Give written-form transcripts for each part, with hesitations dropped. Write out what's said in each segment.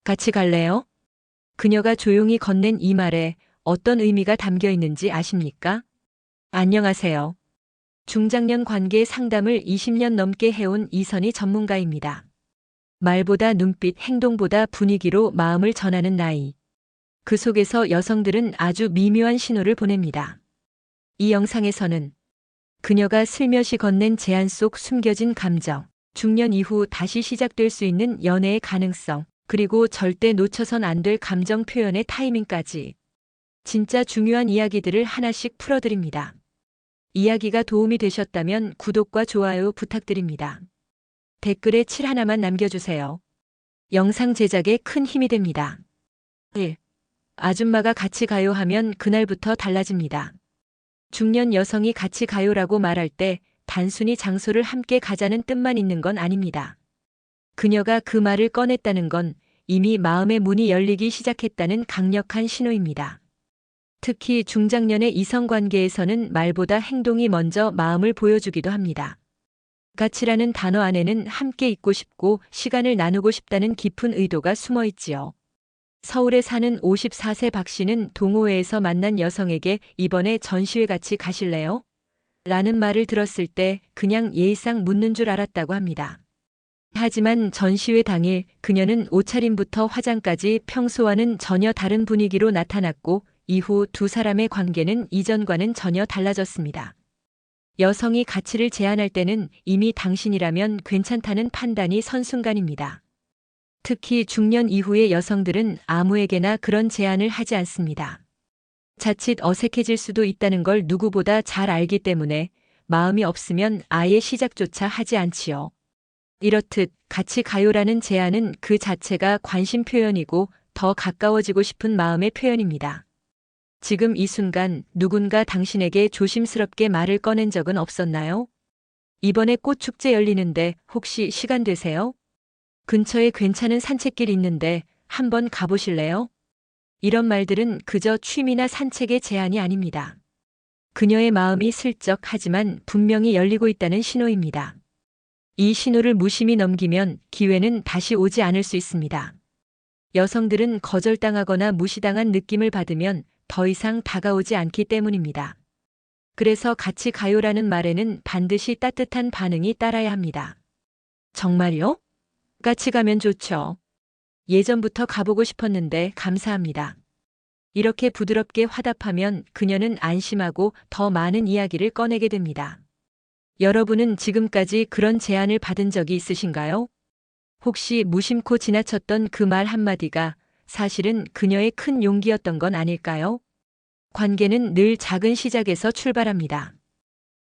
같이 갈래요? 그녀가 조용히 건넨 이 말에 어떤 의미가 담겨 있는지 아십니까? 안녕하세요. 중장년 관계 상담을 20년 넘게 해온 이선희 전문가입니다. 말보다 눈빛, 행동보다 분위기로 마음을 전하는 나이. 그 속에서 여성들은 아주 미묘한 신호를 보냅니다. 이 영상에서는 그녀가 슬며시 건넨 제안 속 숨겨진 감정, 중년 이후 다시 시작될 수 있는 연애의 가능성, 그리고 절대 놓쳐선 안 될 감정 표현의 타이밍까지 진짜 중요한 이야기들을 하나씩 풀어드립니다. 이야기가 도움이 되셨다면 구독과 좋아요 부탁드립니다. 댓글에 7 하나만 남겨주세요. 영상 제작에 큰 힘이 됩니다. 1. 아줌마가 같이 가요 하면 그날부터 달라집니다. 중년 여성이 같이 가요라고 말할 때 단순히 장소를 함께 가자는 뜻만 있는 건 아닙니다. 그녀가 그 말을 꺼냈다는 건 이미 마음의 문이 열리기 시작했다는 강력한 신호입니다. 특히 중장년의 이성관계에서는 말보다 행동이 먼저 마음을 보여주기도 합니다. 같이라는 단어 안에는 함께 있고 싶고 시간을 나누고 싶다는 깊은 의도가 숨어 있지요. 서울에 사는 54세 박 씨는 동호회에서 만난 여성에게 이번에 전시회 같이 가실래요? 라는 말을 들었을 때 그냥 예의상 묻는 줄 알았다고 합니다. 하지만 전시회 당일 그녀는 옷차림부터 화장까지 평소와는 전혀 다른 분위기로 나타났고 이후 두 사람의 관계는 이전과는 전혀 달라졌습니다. 여성이 가치를 제안할 때는 이미 당신이라면 괜찮다는 판단이 선 순간입니다. 특히 중년 이후의 여성들은 아무에게나 그런 제안을 하지 않습니다. 자칫 어색해질 수도 있다는 걸 누구보다 잘 알기 때문에 마음이 없으면 아예 시작조차 하지 않지요. 이렇듯 같이 가요라는 제안은 그 자체가 관심 표현이고 더 가까워지고 싶은 마음의 표현입니다. 지금 이 순간 누군가 당신에게 조심스럽게 말을 꺼낸 적은 없었나요? 이번에 꽃축제 열리는데 혹시 시간 되세요? 근처에 괜찮은 산책길 있는데 한번 가보실래요? 이런 말들은 그저 취미나 산책의 제안이 아닙니다. 그녀의 마음이 슬쩍 하지만 분명히 열리고 있다는 신호입니다. 이 신호를 무심히 넘기면 기회는 다시 오지 않을 수 있습니다. 여성들은 거절당하거나 무시당한 느낌을 받으면 더 이상 다가오지 않기 때문입니다. 그래서 같이 가요라는 말에는 반드시 따뜻한 반응이 따라야 합니다. 정말요? 같이 가면 좋죠. 예전부터 가보고 싶었는데 감사합니다. 이렇게 부드럽게 화답하면 그녀는 안심하고 더 많은 이야기를 꺼내게 됩니다. 여러분은 지금까지 그런 제안을 받은 적이 있으신가요? 혹시 무심코 지나쳤던 그 말 한마디가 사실은 그녀의 큰 용기였던 건 아닐까요? 관계는 늘 작은 시작에서 출발합니다.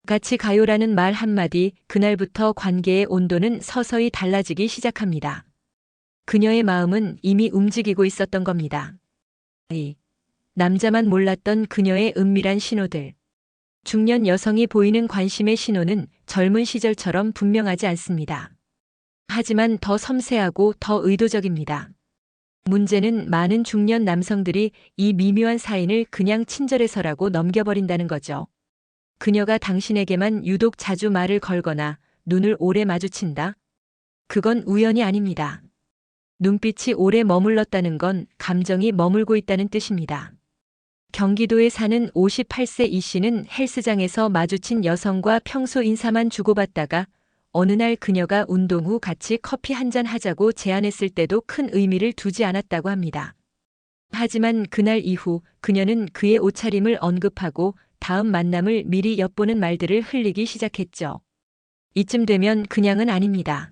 같이 가요라는 말 한마디, 그날부터 관계의 온도는 서서히 달라지기 시작합니다. 그녀의 마음은 이미 움직이고 있었던 겁니다. 남자만 몰랐던 그녀의 은밀한 신호들. 중년 여성이 보이는 관심의 신호는 젊은 시절처럼 분명하지 않습니다. 하지만 더 섬세하고 더 의도적입니다. 문제는 많은 중년 남성들이 이 미묘한 사인을 그냥 친절해서라고 넘겨버린다는 거죠. 그녀가 당신에게만 유독 자주 말을 걸거나 눈을 오래 마주친다? 그건 우연이 아닙니다. 눈빛이 오래 머물렀다는 건 감정이 머물고 있다는 뜻입니다. 경기도에 사는 58세 이 씨는 헬스장에서 마주친 여성과 평소 인사만 주고받다가 어느 날 그녀가 운동 후 같이 커피 한잔 하자고 제안했을 때도 큰 의미를 두지 않았다고 합니다. 하지만 그날 이후 그녀는 그의 옷차림을 언급하고 다음 만남을 미리 엿보는 말들을 흘리기 시작했죠. 이쯤 되면 그냥은 아닙니다.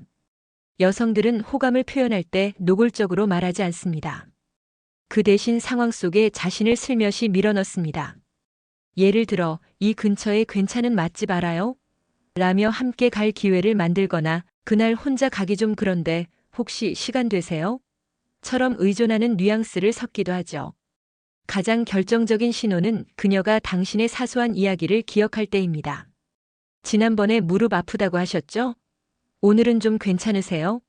여성들은 호감을 표현할 때 노골적으로 말하지 않습니다. 그 대신 상황 속에 자신을 슬며시 밀어넣습니다. 예를 들어, 이 근처에 괜찮은 맛집 알아요? 라며 함께 갈 기회를 만들거나 그날 혼자 가기 좀 그런데 혹시 시간 되세요? 처럼 의존하는 뉘앙스를 섞기도 하죠. 가장 결정적인 신호는 그녀가 당신의 사소한 이야기를 기억할 때입니다. 지난번에 무릎 아프다고 하셨죠? 오늘은 좀 괜찮으세요?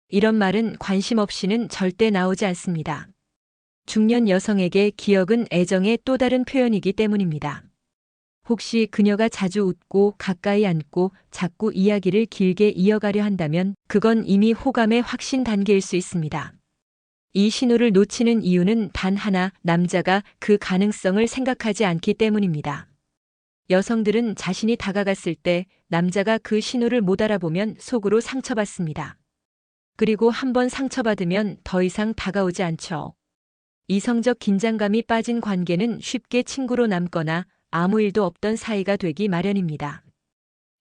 이런 말은 관심 없이는 절대 나오지 않습니다. 중년 여성에게 기억은 애정의 또 다른 표현이기 때문입니다. 혹시 그녀가 자주 웃고 가까이 앉고 자꾸 이야기를 길게 이어가려 한다면 그건 이미 호감의 확신 단계일 수 있습니다. 이 신호를 놓치는 이유는 단 하나, 남자가 그 가능성을 생각하지 않기 때문입니다. 여성들은 자신이 다가갔을 때 남자가 그 신호를 못 알아보면 속으로 상처받습니다. 그리고 한번 상처받으면 더 이상 다가오지 않죠. 이성적 긴장감이 빠진 관계는 쉽게 친구로 남거나 아무 일도 없던 사이가 되기 마련입니다.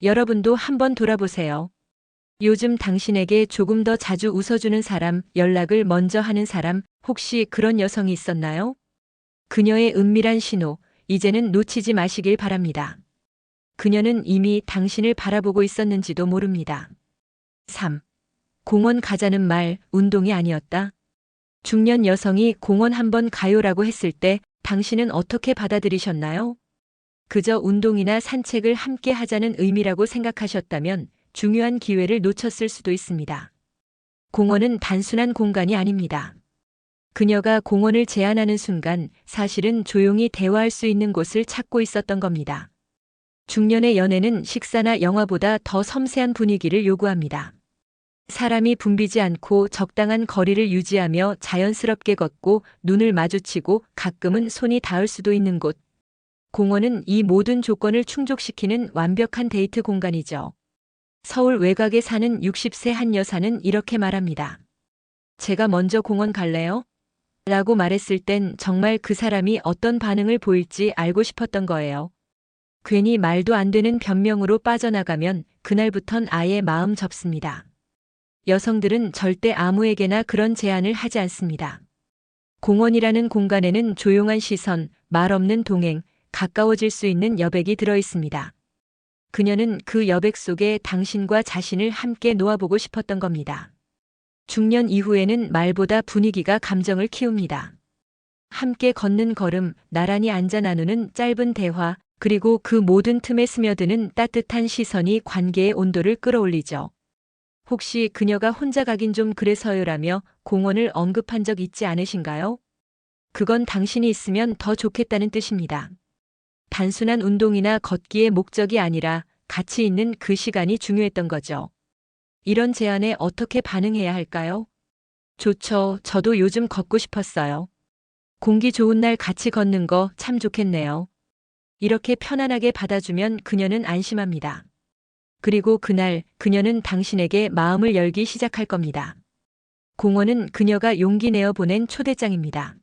여러분도 한번 돌아보세요. 요즘 당신에게 조금 더 자주 웃어주는 사람, 연락을 먼저 하는 사람, 혹시 그런 여성이 있었나요? 그녀의 은밀한 신호, 이제는 놓치지 마시길 바랍니다. 그녀는 이미 당신을 바라보고 있었는지도 모릅니다. 3. 공원 가자는 말, 운동이 아니었다. 중년 여성이 공원 한번 가요라고 했을 때 당신은 어떻게 받아들이셨나요? 그저 운동이나 산책을 함께 하자는 의미라고 생각하셨다면 중요한 기회를 놓쳤을 수도 있습니다. 공원은 단순한 공간이 아닙니다. 그녀가 공원을 제안하는 순간 사실은 조용히 대화할 수 있는 곳을 찾고 있었던 겁니다. 중년의 연애는 식사나 영화보다 더 섬세한 분위기를 요구합니다. 사람이 붐비지 않고 적당한 거리를 유지하며 자연스럽게 걷고 눈을 마주치고 가끔은 손이 닿을 수도 있는 곳. 공원은 이 모든 조건을 충족시키는 완벽한 데이트 공간이죠. 서울 외곽에 사는 60세 한 여사는 이렇게 말합니다. 제가 먼저 공원 갈래요? 라고 말했을 땐 정말 그 사람이 어떤 반응을 보일지 알고 싶었던 거예요. 괜히 말도 안 되는 변명으로 빠져나가면 그날부턴 아예 마음 접습니다. 여성들은 절대 아무에게나 그런 제안을 하지 않습니다. 공원이라는 공간에는 조용한 시선, 말 없는 동행, 가까워질 수 있는 여백이 들어 있습니다. 그녀는 그 여백 속에 당신과 자신을 함께 놓아보고 싶었던 겁니다. 중년 이후에는 말보다 분위기가 감정을 키웁니다. 함께 걷는 걸음, 나란히 앉아 나누는 짧은 대화, 그리고 그 모든 틈에 스며드는 따뜻한 시선이 관계의 온도를 끌어올리죠. 혹시 그녀가 혼자 가긴 좀 그래서요라며 공원을 언급한 적 있지 않으신가요? 그건 당신이 있으면 더 좋겠다는 뜻입니다. 단순한 운동이나 걷기의 목적이 아니라 가치 있는 그 시간이 중요했던 거죠. 이런 제안에 어떻게 반응해야 할까요? 좋죠. 저도 요즘 걷고 싶었어요. 공기 좋은 날 같이 걷는 거 참 좋겠네요. 이렇게 편안하게 받아주면 그녀는 안심합니다. 그리고 그날 그녀는 당신에게 마음을 열기 시작할 겁니다. 공원은 그녀가 용기 내어 보낸 초대장입니다.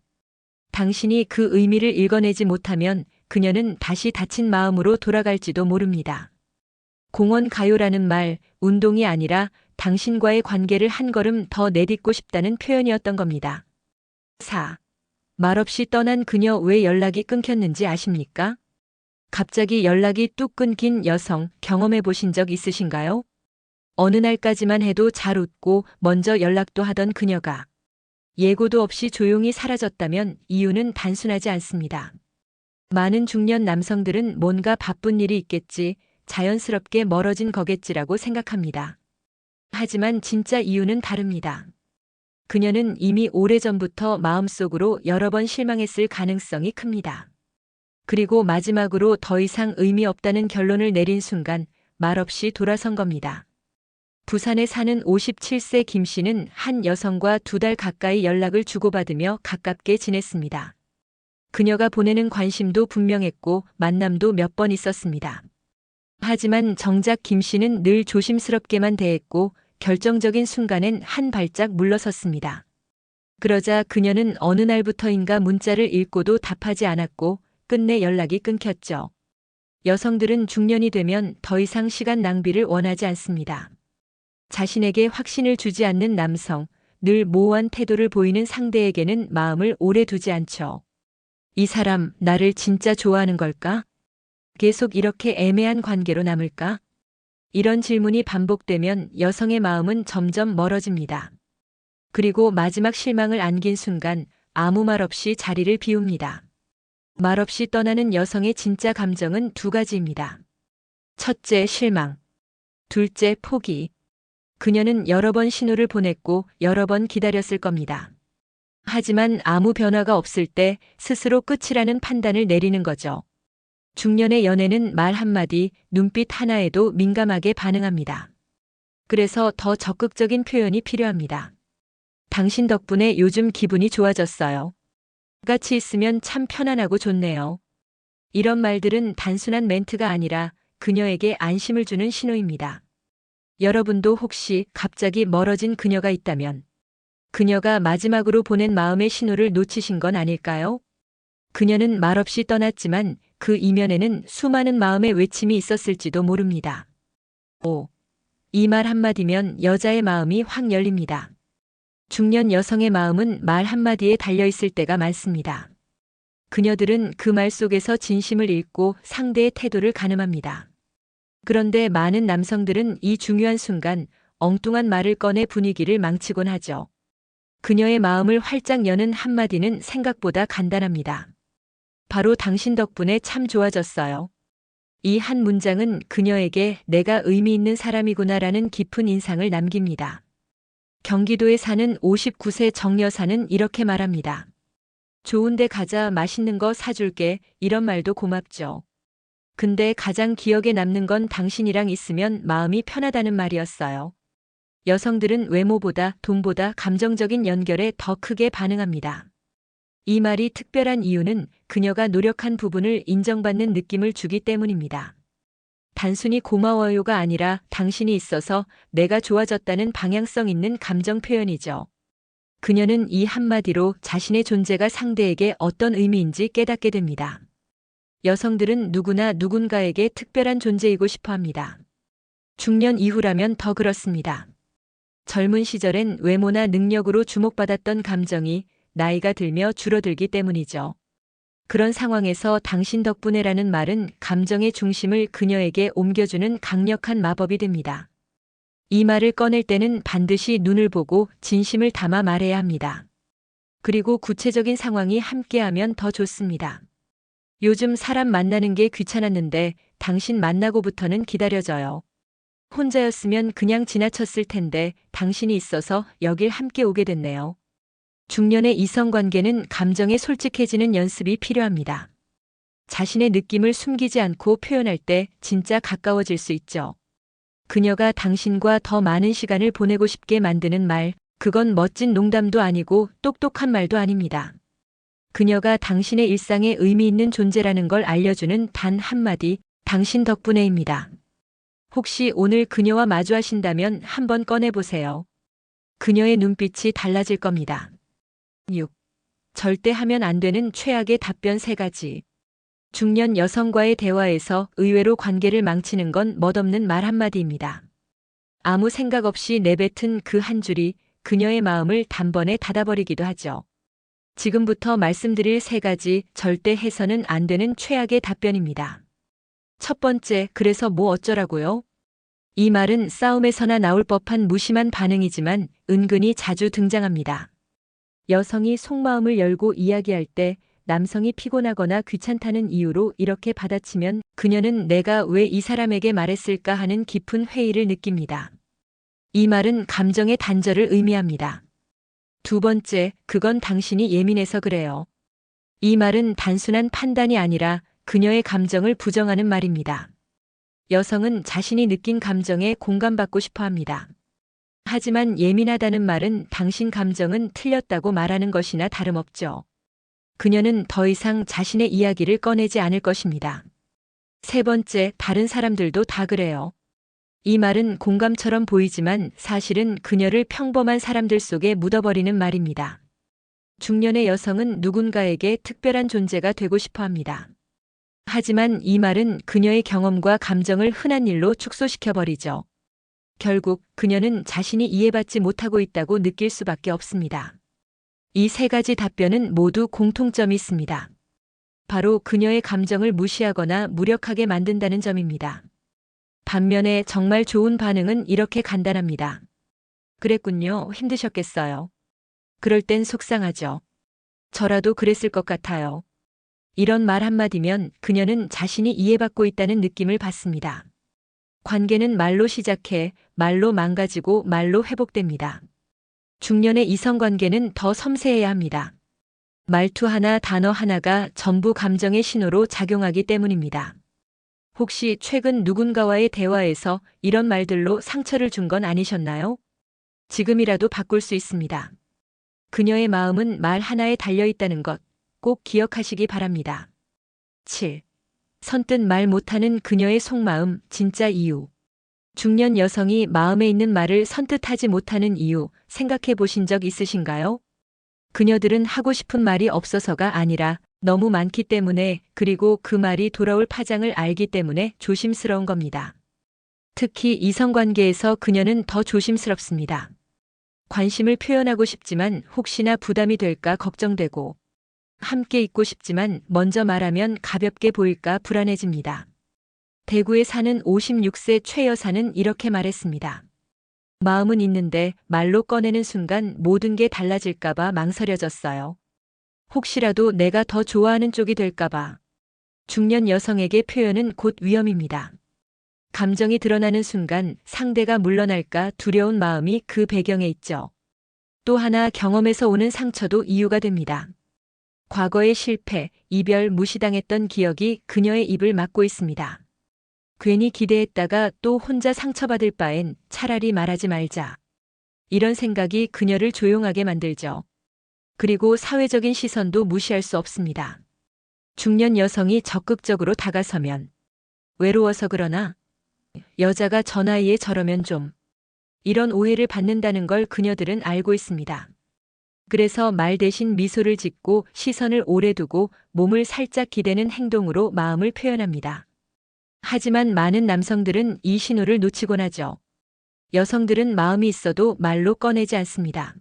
당신이 그 의미를 읽어내지 못하면 그녀는 다시 다친 마음으로 돌아갈지도 모릅니다. 공원 가요라는 말, 운동이 아니라 당신과의 관계를 한 걸음 더 내딛고 싶다는 표현이었던 겁니다. 4. 말없이 떠난 그녀 왜 연락이 끊겼는지 아십니까? 갑자기 연락이 뚝 끊긴 여성 경험해 보신 적 있으신가요? 어느 날까지만 해도 잘 웃고 먼저 연락도 하던 그녀가 예고도 없이 조용히 사라졌다면 이유는 단순하지 않습니다. 많은 중년 남성들은 뭔가 바쁜 일이 있겠지, 자연스럽게 멀어진 거겠지라고 생각합니다. 하지만 진짜 이유는 다릅니다. 그녀는 이미 오래전부터 마음속으로 여러 번 실망했을 가능성이 큽니다. 그리고 마지막으로 더 이상 의미 없다는 결론을 내린 순간 말없이 돌아선 겁니다. 부산에 사는 57세 김 씨는 한 여성과 2달 가까이 연락을 주고받으며 가깝게 지냈습니다. 그녀가 보내는 관심도 분명했고 만남도 몇 번 있었습니다. 하지만 정작 김 씨는 늘 조심스럽게만 대했고 결정적인 순간엔 한 발짝 물러섰습니다. 그러자 그녀는 어느 날부터인가 문자를 읽고도 답하지 않았고 끝내 연락이 끊겼죠. 여성들은 중년이 되면 더 이상 시간 낭비를 원하지 않습니다. 자신에게 확신을 주지 않는 남성, 늘 모호한 태도를 보이는 상대에게는 마음을 오래 두지 않죠. 이 사람 나를 진짜 좋아하는 걸까? 계속 이렇게 애매한 관계로 남을까? 이런 질문이 반복되면 여성의 마음은 점점 멀어집니다. 그리고 마지막 실망을 안긴 순간 아무 말 없이 자리를 비웁니다. 말없이 떠나는 여성의 진짜 감정은 2가지입니다. 첫째, 실망. 둘째, 포기. 그녀는 여러 번 신호를 보냈고 여러 번 기다렸을 겁니다. 하지만 아무 변화가 없을 때 스스로 끝이라는 판단을 내리는 거죠. 중년의 연애는 말 한마디, 눈빛 하나에도 민감하게 반응합니다. 그래서 더 적극적인 표현이 필요합니다. 당신 덕분에 요즘 기분이 좋아졌어요. 같이 있으면 참 편안하고 좋네요. 이런 말들은 단순한 멘트가 아니라 그녀에게 안심을 주는 신호입니다. 여러분도 혹시 갑자기 멀어진 그녀가 있다면 그녀가 마지막으로 보낸 마음의 신호를 놓치신 건 아닐까요? 그녀는 말없이 떠났지만 그 이면에는 수많은 마음의 외침이 있었을지도 모릅니다. 이 말 한마디면 여자의 마음이 확 열립니다. 중년 여성의 마음은 말 한마디에 달려있을 때가 많습니다. 그녀들은 그 말 속에서 진심을 읽고 상대의 태도를 가늠합니다. 그런데 많은 남성들은 이 중요한 순간 엉뚱한 말을 꺼내 분위기를 망치곤 하죠. 그녀의 마음을 활짝 여는 한마디는 생각보다 간단합니다. 바로 당신 덕분에 참 좋아졌어요. 이 한 문장은 그녀에게 내가 의미 있는 사람이구나라는 깊은 인상을 남깁니다. 경기도에 사는 59세 정 여사는 이렇게 말합니다. 좋은 데 가자, 맛있는 거 사줄게, 이런 말도 고맙죠. 근데 가장 기억에 남는 건 당신이랑 있으면 마음이 편하다는 말이었어요. 여성들은 외모보다 돈보다 감정적인 연결에 더 크게 반응합니다. 이 말이 특별한 이유는 그녀가 노력한 부분을 인정받는 느낌을 주기 때문입니다. 단순히 고마워요가 아니라 당신이 있어서 내가 좋아졌다는 방향성 있는 감정 표현이죠. 그녀는 이 한마디로 자신의 존재가 상대에게 어떤 의미인지 깨닫게 됩니다. 여성들은 누구나 누군가에게 특별한 존재이고 싶어 합니다. 중년 이후라면 더 그렇습니다. 젊은 시절엔 외모나 능력으로 주목받았던 감정이 나이가 들며 줄어들기 때문이죠. 그런 상황에서 당신 덕분에라는 말은 감정의 중심을 그녀에게 옮겨주는 강력한 마법이 됩니다. 이 말을 꺼낼 때는 반드시 눈을 보고 진심을 담아 말해야 합니다. 그리고 구체적인 상황이 함께하면 더 좋습니다. 요즘 사람 만나는 게 귀찮았는데 당신 만나고부터는 기다려져요. 혼자였으면 그냥 지나쳤을 텐데 당신이 있어서 여길 함께 오게 됐네요. 중년의 이성관계는 감정에 솔직해지는 연습이 필요합니다. 자신의 느낌을 숨기지 않고 표현할 때 진짜 가까워질 수 있죠. 그녀가 당신과 더 많은 시간을 보내고 싶게 만드는 말, 그건 멋진 농담도 아니고 똑똑한 말도 아닙니다. 그녀가 당신의 일상에 의미 있는 존재라는 걸 알려주는 단 한마디, 당신 덕분에입니다. 혹시 오늘 그녀와 마주하신다면 한번 꺼내보세요. 그녀의 눈빛이 달라질 겁니다. 6. 절대 하면 안 되는 최악의 답변 3가지. 중년 여성과의 대화에서 의외로 관계를 망치는 건 멋없는 말 한마디입니다. 아무 생각 없이 내뱉은 그 한 줄이 그녀의 마음을 단번에 닫아버리기도 하죠. 지금부터 말씀드릴 3가지 절대 해서는 안 되는 최악의 답변입니다. 첫 번째, 그래서 뭐 어쩌라고요? 이 말은 싸움에서나 나올 법한 무심한 반응이지만 은근히 자주 등장합니다. 여성이 속마음을 열고 이야기할 때 남성이 피곤하거나 귀찮다는 이유로 이렇게 받아치면 그녀는 내가 왜 이 사람에게 말했을까 하는 깊은 회의를 느낍니다. 이 말은 감정의 단절을 의미합니다. 두 번째, 그건 당신이 예민해서 그래요. 이 말은 단순한 판단이 아니라 그녀의 감정을 부정하는 말입니다. 여성은 자신이 느낀 감정에 공감받고 싶어 합니다. 하지만 예민하다는 말은 당신 감정은 틀렸다고 말하는 것이나 다름없죠. 그녀는 더 이상 자신의 이야기를 꺼내지 않을 것입니다. 세 번째, 다른 사람들도 다 그래요. 이 말은 공감처럼 보이지만 사실은 그녀를 평범한 사람들 속에 묻어버리는 말입니다. 중년의 여성은 누군가에게 특별한 존재가 되고 싶어 합니다. 하지만 이 말은 그녀의 경험과 감정을 흔한 일로 축소시켜버리죠. 결국 그녀는 자신이 이해받지 못하고 있다고 느낄 수밖에 없습니다. 이 3가지 답변은 모두 공통점이 있습니다. 바로 그녀의 감정을 무시하거나 무력하게 만든다는 점입니다. 반면에 정말 좋은 반응은 이렇게 간단합니다. 그랬군요. 힘드셨겠어요. 그럴 땐 속상하죠. 저라도 그랬을 것 같아요. 이런 말 한마디면 그녀는 자신이 이해받고 있다는 느낌을 받습니다. 관계는 말로 시작해 말로 망가지고 말로 회복됩니다. 중년의 이성관계는 더 섬세해야 합니다. 말투 하나, 단어 하나가 전부 감정의 신호로 작용하기 때문입니다. 혹시 최근 누군가와의 대화에서 이런 말들로 상처를 준 건 아니셨나요? 지금이라도 바꿀 수 있습니다. 그녀의 마음은 말 하나에 달려 있다는 것 꼭 기억하시기 바랍니다. 7. 선뜻 말 못하는 그녀의 속마음, 진짜 이유. 중년 여성이 마음에 있는 말을 선뜻 하지 못하는 이유 생각해 보신 적 있으신가요? 그녀들은 하고 싶은 말이 없어서가 아니라 너무 많기 때문에, 그리고 그 말이 돌아올 파장을 알기 때문에 조심스러운 겁니다. 특히 이성관계에서 그녀는 더 조심스럽습니다. 관심을 표현하고 싶지만 혹시나 부담이 될까 걱정되고, 함께 있고 싶지만 먼저 말하면 가볍게 보일까 불안해집니다. 대구에 사는 56세 최 여사는 이렇게 말했습니다. 마음은 있는데 말로 꺼내는 순간 모든 게 달라질까봐 망설여졌어요. 혹시라도 내가 더 좋아하는 쪽이 될까봐. 중년 여성에게 표현은 곧 위험입니다. 감정이 드러나는 순간 상대가 물러날까 두려운 마음이 그 배경에 있죠. 또 하나, 경험에서 오는 상처도 이유가 됩니다. 과거의 실패, 이별, 무시당했던 기억이 그녀의 입을 막고 있습니다. 괜히 기대했다가 또 혼자 상처받을 바엔 차라리 말하지 말자. 이런 생각이 그녀를 조용하게 만들죠. 그리고 사회적인 시선도 무시할 수 없습니다. 중년 여성이 적극적으로 다가서면 외로워서 그러나, 여자가 저 나이에 저러면 좀, 이런 오해를 받는다는 걸 그녀들은 알고 있습니다. 그래서 말 대신 미소를 짓고 시선을 오래 두고 몸을 살짝 기대는 행동으로 마음을 표현합니다. 하지만 많은 남성들은 이 신호를 놓치곤 하죠. 여성들은 마음이 있어도 말로 꺼내지 않습니다.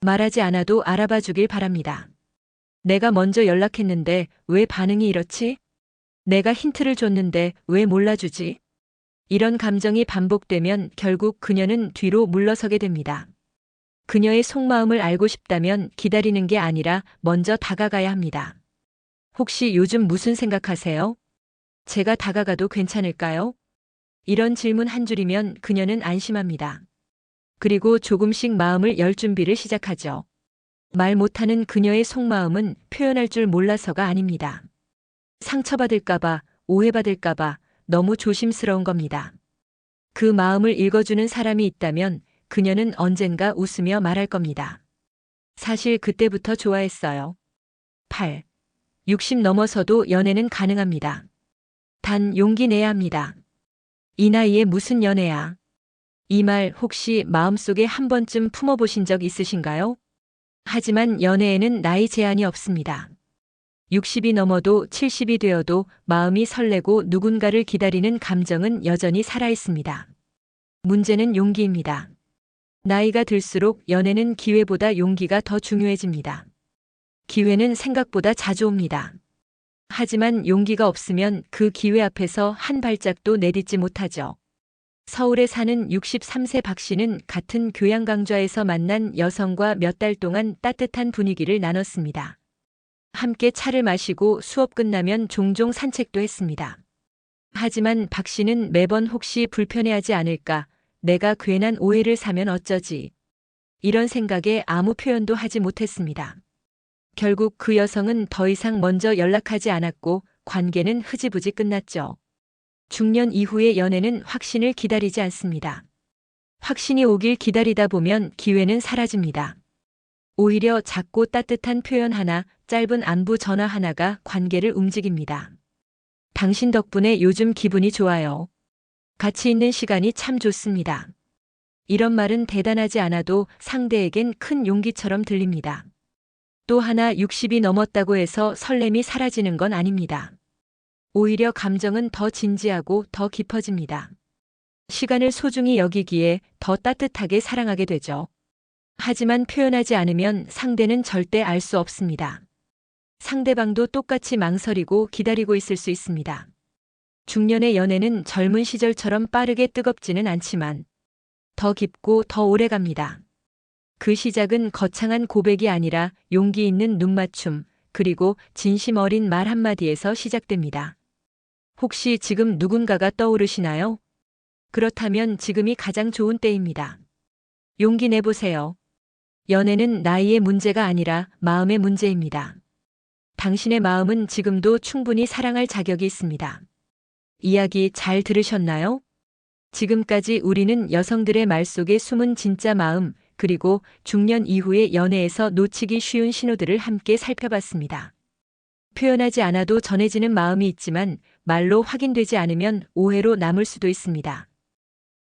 말하지 않아도 알아봐 주길 바랍니다. 내가 먼저 연락했는데 왜 반응이 이렇지? 내가 힌트를 줬는데 왜 몰라주지? 이런 감정이 반복되면 결국 그녀는 뒤로 물러서게 됩니다. 그녀의 속마음을 알고 싶다면 기다리는 게 아니라 먼저 다가가야 합니다. 혹시 요즘 무슨 생각하세요? 제가 다가가도 괜찮을까요? 이런 질문 한 줄이면 그녀는 안심합니다. 그리고 조금씩 마음을 열 준비를 시작하죠. 말 못하는 그녀의 속마음은 표현할 줄 몰라서가 아닙니다. 상처받을까봐, 오해받을까봐 너무 조심스러운 겁니다. 그 마음을 읽어주는 사람이 있다면 그녀는 언젠가 웃으며 말할 겁니다. 사실 그때부터 좋아했어요. 8. 60 넘어서도 연애는 가능합니다. 단 용기 내야 합니다. 이 나이에 무슨 연애야? 이 말 혹시 마음속에 한 번쯤 품어보신 적 있으신가요? 하지만 연애에는 나이 제한이 없습니다. 60이 넘어도 70이 되어도 마음이 설레고 누군가를 기다리는 감정은 여전히 살아있습니다. 문제는 용기입니다. 나이가 들수록 연애는 기회보다 용기가 더 중요해집니다. 기회는 생각보다 자주 옵니다. 하지만 용기가 없으면 그 기회 앞에서 한 발짝도 내딛지 못하죠. 서울에 사는 63세 박 씨는 같은 교양 강좌에서 만난 여성과 몇 달 동안 따뜻한 분위기를 나눴습니다. 함께 차를 마시고 수업 끝나면 종종 산책도 했습니다. 하지만 박 씨는 매번 혹시 불편해하지 않을까, 내가 괜한 오해를 사면 어쩌지, 이런 생각에 아무 표현도 하지 못했습니다. 결국 그 여성은 더 이상 먼저 연락하지 않았고 관계는 흐지부지 끝났죠. 중년 이후의 연애는 확신을 기다리지 않습니다. 확신이 오길 기다리다 보면 기회는 사라집니다. 오히려 작고 따뜻한 표현 하나, 짧은 안부 전화 하나가 관계를 움직입니다. 당신 덕분에 요즘 기분이 좋아요. 같이 있는 시간이 참 좋습니다. 이런 말은 대단하지 않아도 상대에겐 큰 용기처럼 들립니다. 또 하나, 60이 넘었다고 해서 설렘이 사라지는 건 아닙니다. 오히려 감정은 더 진지하고 더 깊어집니다. 시간을 소중히 여기기에 더 따뜻하게 사랑하게 되죠. 하지만 표현하지 않으면 상대는 절대 알 수 없습니다. 상대방도 똑같이 망설이고 기다리고 있을 수 있습니다. 중년의 연애는 젊은 시절처럼 빠르게 뜨겁지는 않지만 더 깊고 더 오래 갑니다. 그 시작은 거창한 고백이 아니라 용기 있는 눈맞춤, 그리고 진심 어린 말 한마디에서 시작됩니다. 혹시 지금 누군가가 떠오르시나요? 그렇다면 지금이 가장 좋은 때입니다. 용기 내보세요. 연애는 나이의 문제가 아니라 마음의 문제입니다. 당신의 마음은 지금도 충분히 사랑할 자격이 있습니다. 이야기 잘 들으셨나요? 지금까지 우리는 여성들의 말 속에 숨은 진짜 마음, 그리고 중년 이후의 연애에서 놓치기 쉬운 신호들을 함께 살펴봤습니다. 표현하지 않아도 전해지는 마음이 있지만 말로 확인되지 않으면 오해로 남을 수도 있습니다.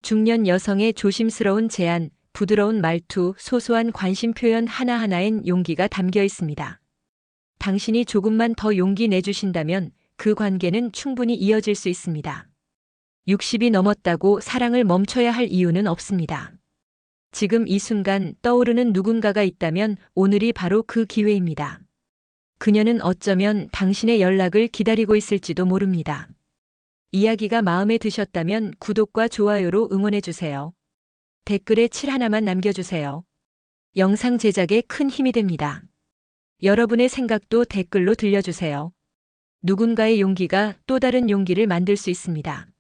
중년 여성의 조심스러운 제안, 부드러운 말투, 소소한 관심 표현 하나하나엔 용기가 담겨 있습니다. 당신이 조금만 더 용기 내주신다면 그 관계는 충분히 이어질 수 있습니다. 60이 넘었다고 사랑을 멈춰야 할 이유는 없습니다. 지금 이 순간 떠오르는 누군가가 있다면 오늘이 바로 그 기회입니다. 그녀는 어쩌면 당신의 연락을 기다리고 있을지도 모릅니다. 이야기가 마음에 드셨다면 구독과 좋아요로 응원해주세요. 댓글에 7 하나만 남겨주세요. 영상 제작에 큰 힘이 됩니다. 여러분의 생각도 댓글로 들려주세요. 누군가의 용기가 또 다른 용기를 만들 수 있습니다.